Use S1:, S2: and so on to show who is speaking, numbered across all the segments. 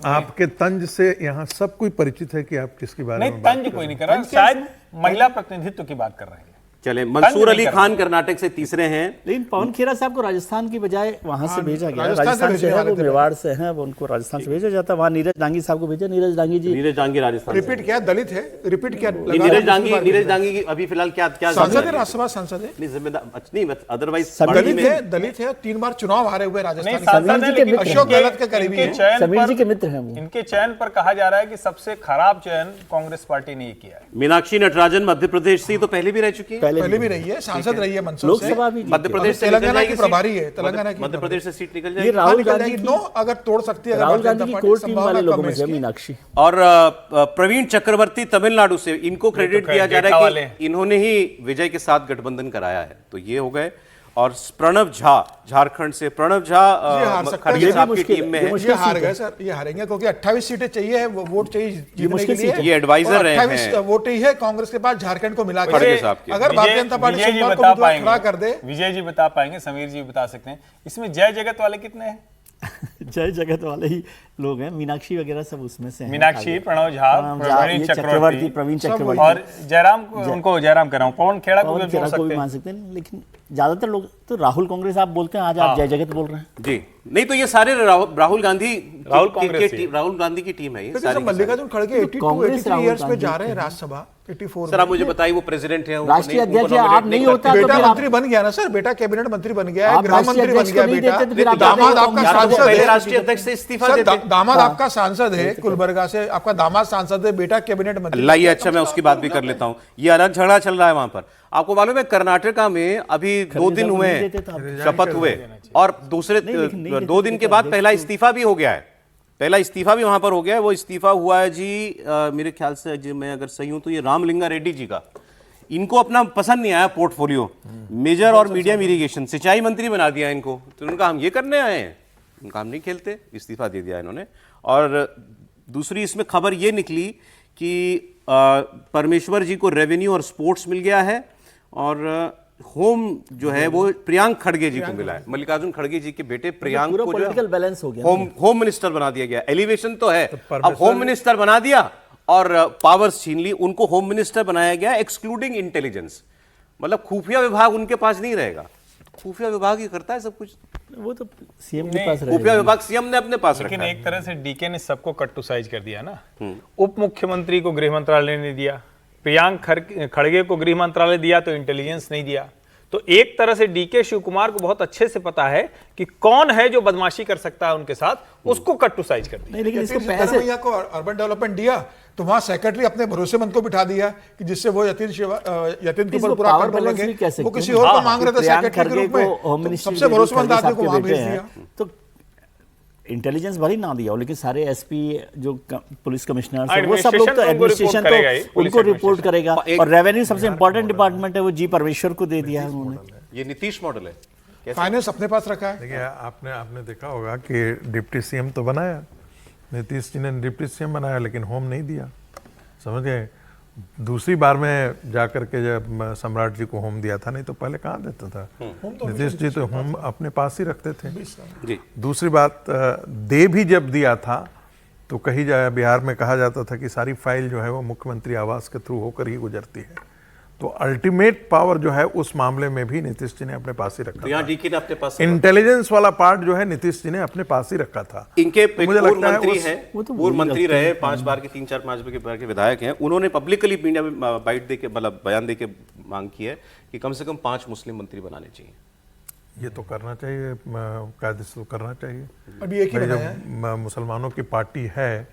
S1: आपके तंज से यहाँ सब कोई परिचित है कि आप किसकी बारे में
S2: नहीं, तंज कोई नहीं कर रहा, शायद महिला प्रतिनिधित्व की बात कर रहे हैं।
S3: चले, मंसूर अली खान कर्नाटक से तीसरे हैं।
S4: लेकिन पवन खेरा साहब को राजस्थान की बजाय वहां से भेजा गया। राजस्थान से है, वो मेवाड़ से हैं, वो उनको राजस्थान से भेजा जाता। वहाँ नीरज डांगी साहब को भेजा। नीरज डांगी जी,
S3: नीरज डांगी राजस्थान
S5: रिपीट किया, दलित है, रिपीट किया।
S3: नीरज डांगी की अभी फिलहाल क्या
S5: सांसद है, राज्यसभा सांसद है,
S3: नहीं जिम्मेदार नहीं, अदरवाइज
S5: दलित है, 3 बार चुनाव हारे हुए राजस्थान।
S4: अशोक
S5: गहलोत के करीबी है,
S4: समीर जी के मित्र हैं वो।
S2: इनके चयन पर कहा जा रहा है कि सबसे खराब चयन कांग्रेस पार्टी ने किया है।
S3: मीनाक्षी नटराजन मध्य प्रदेश से तो पहले भी रह चुकी है,
S5: पहले भी रही है, सांसद रही है मंदसौर से।
S4: लोकसभा भी
S3: मध्य प्रदेश से
S5: तेलंगाना की प्रभारी है, तेलंगाना की
S3: मध्य प्रदेश से सीट निकल
S4: ये
S3: जाएगी।
S4: राहुल गांधी
S5: नो अगर तोड़ सकती है,
S4: राहुल गांधी की कोर टीम वाले लोगों में से मीनाक्षी।
S3: और प्रवीण चक्रवर्ती तमिलनाडु से, इनको क्रेडिट दिया जा रहा है कि इन्होंने ही विजय के साथ गठबंधन कराया है। तो ये हो गए। और प्रणव झा झारखंड से, प्रणव झा खड़गे साहब की टीम में है।
S5: ये हार गए सर, ये हारेंगे क्योंकि 28 सीटें चाहिए, वोट चाहिए जीतने के लिए।
S3: ये एडवाइजर रहे हैं।
S5: 28 वोट ही है कांग्रेस के पास, झारखंड को मिला
S3: खड़गे
S5: के।
S3: साहब के।
S5: अगर भारतीय जनता पार्टी
S2: विजय जी
S5: सोमवार को
S2: बता
S5: उम्मीदवार खड़ा कर दे,
S2: विजय जी बता पाएंगे, समीर जी बता सकते हैं, इसमें जय जगत वाले कितने हैं?
S4: जय जगत वाले ही लोग हैं, मीनाक्षी वगैरह सब उसमें से हैं।
S2: मीनाक्षी, प्रणव झा, प्रवीण चक्रवर्ती और जयराम, उनको जयराम कर रहा हूँ, पवन खेड़ा को भी जोड़
S4: मान सकते हैं। लेकिन ज्यादातर लोग तो राहुल कांग्रेस आप बोलते हैं, आज आप जय जगत बोल रहे हैं
S3: जी। नहीं तो ये सारे राहुल गांधी की टीम है। ये
S5: मल्लिकार्जुन खड़गे 82 इयर्स पे जा रहे हैं राज्यसभा। 84
S3: सर आप मुझे बताइए, वो प्रेसिडेंट है,
S4: राष्ट्रीय अध्यक्ष, आप नहीं होता
S5: बेटा मंत्री बन गया ना सर, बेटा कैबिनेट मंत्री बन गया है, गृह मंत्री बन गया बेटा, दामाद आपका सांसद है,
S3: राष्ट्रीय अध्यक्ष से इस्तीफा देते,
S5: दामाद आपका सांसद है, कुलबर्गा से आपका दामाद सांसद है, बेटा कैबिनेट मंत्री।
S3: लाइए, अच्छा मैं उसकी बात भी कर लेता हूँ। ये अलग झगड़ा चल रहा है वहां पर। आपको मालूम है कर्नाटका में अभी 2 दिन हुए शपथ हुए, और दूसरे 2 दिन के बाद पहला इस्तीफा भी हो गया है। पहला इस्तीफा भी वहां पर हो गया है। वो इस्तीफा हुआ है जी, मेरे ख्याल से जी, मैं अगर सही हूं तो ये रामलिंगा रेड्डी जी का। इनको अपना पसंद नहीं आया पोर्टफोलियो, मेजर और मीडियम इरिगेशन, सिंचाई मंत्री बना दिया इनको। तो उनका हम ये करने आए हैं, उनका हम नहीं खेलते, इस्तीफा दे दिया इन्होंने। और दूसरी इसमें खबर ये निकली कि परमेश्वर जी को रेवेन्यू और स्पोर्ट्स मिल गया है, और होम जो है वो प्रियांक खड़गे जी को मिला है। मल्लिकार्जुन खड़गे जी के बेटे प्रियांक को
S4: पॉलिटिकल बैलेंस हो गया,
S3: होम मिनिस्टर बना दिया गया। एलिवेशन तो है, अब होम मिनिस्टर बना दिया और पावर्स छीन ली, उनको होम मिनिस्टर बनाया गया एक्सक्लूडिंग इंटेलिजेंस। मतलब खुफिया विभाग उनके पास नहीं रहेगा, खुफिया विभाग ही करता है सब कुछ।
S4: वो तो सीएम के पास रहेगा,
S3: खुफिया विभाग सीएम ने अपने पास रखा।
S2: लेकिन एक तरह से डीके ने सबको कट टू साइज कर दिया ना। उप मुख्यमंत्री को गृह मंत्रालय ने दिया, प्रियांक खड़गे को गृह मंत्रालय दिया तो इंटेलिजेंस नहीं दिया। तो एक तरह से डीके शिव कुमार को बहुत अच्छे से पता है कि कौन है जो बदमाशी कर सकता है उनके साथ, उसको कट टू साइज कर दिया।
S4: नहीं, लेकिन इसको पैसे
S5: को अर्बन डेवलपमेंट दिया तो वहां सेक्रेटरी अपने भरोसेमंद को बिठा दिया कि जिससे वो यतीन के ऊपर पूरा कंट्रोल लगे। वो किसी और को मांग रहे थे सेक्रेटरी के रूप में, सबसे भरोसेमंद आदमी को वहां भेज दिया।
S4: तो इंटेलिजेंस भले ना दिया हो, लेकिन सारे एसपी जो पुलिस कमिश्नर वो सब लोग तो एडमिनिस्ट्रेशन तो उनको रिपोर्ट करेगा। और रेवेन्यू सबसे इंपॉर्टेंट डिपार्टमेंट है, वो जी परमेश्वर को दे दिया है उन्होंने।
S3: ये नीतीश मॉडल है,
S5: फाइनेंस अपने पास रखा है।
S1: देखिए, आपने देखा होगा कि डिप्टी सीएम तो बनाया, नीतीश जी ने डिप्टी सीएम बनाया, लेकिन होम नहीं दिया। समझ गए? दूसरी बार में जाकर के जब सम्राट जी को होम दिया था, नहीं तो पहले कहाँ देता था नीतीश जी, तो होम अपने पास ही रखते थे जी। दूसरी बात, दे भी जब दिया था तो कहीं जाए बिहार में कहा जाता था कि सारी फाइल जो है वो मुख्यमंत्री आवास के थ्रू होकर ही गुजरती है। तो अल्टीमेट पावर जो है उस मामले में भी नीतीश जी ने अपने पास ही रखा था।
S3: डीके ने अपने पास
S1: इंटेलिजेंस वाला पार्ट जो है नीतीश जी ने अपने पास ही रखा था।
S3: इनके पूर्व मंत्री हैं, पूर्व मंत्री रहे 5 बार के, 3-4 बार के विधायक हैं। उन्होंने पब्लिकली मीडिया में बाइट देके, मतलब बयान देके मांग की है कि कम से कम 5 मुस्लिम मंत्री बनाने चाहिए।
S1: ये तो करना चाहिए, कायदे से करना चाहिए।
S5: अभी एक ही बनाया,
S1: मुसलमानों की पार्टी है,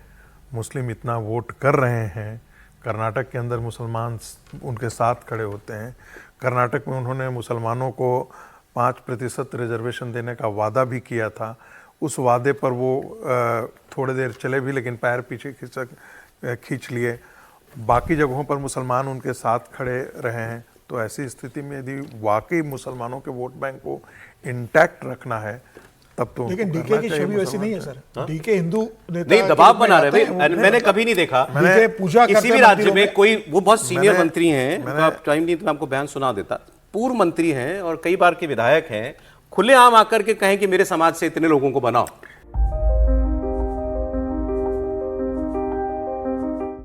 S1: मुस्लिम इतना वोट कर रहे हैं, कर्नाटक के अंदर मुसलमान उनके साथ खड़े होते हैं। कर्नाटक में उन्होंने मुसलमानों को 5% रिजर्वेशन देने का वादा भी किया था। उस वादे पर वो थोड़ी देर चले भी, लेकिन पैर पीछे खींच लिए। बाकी जगहों पर मुसलमान उनके साथ खड़े रहे हैं। तो ऐसी स्थिति में यदि वाकई मुसलमानों के वोट बैंक को इंटैक्ट रखना है, तब तो।
S5: लेकिन डीके की छवि वैसी नहीं है सर। डीके हिंदू नेता
S3: नहीं, दबाव बना रहे भाई। मैंने कभी नहीं देखा किसी भी राज्य में कोई, वो बहुत सीनियर मंत्री हैं, आप टाइम नहीं तो मैं आपको बयान सुना देता। पूर्व मंत्री हैं और कई बार के विधायक हैं, खुलेआम आकर के कहें कि मेरे समाज से इतने लोगों को बनाओ,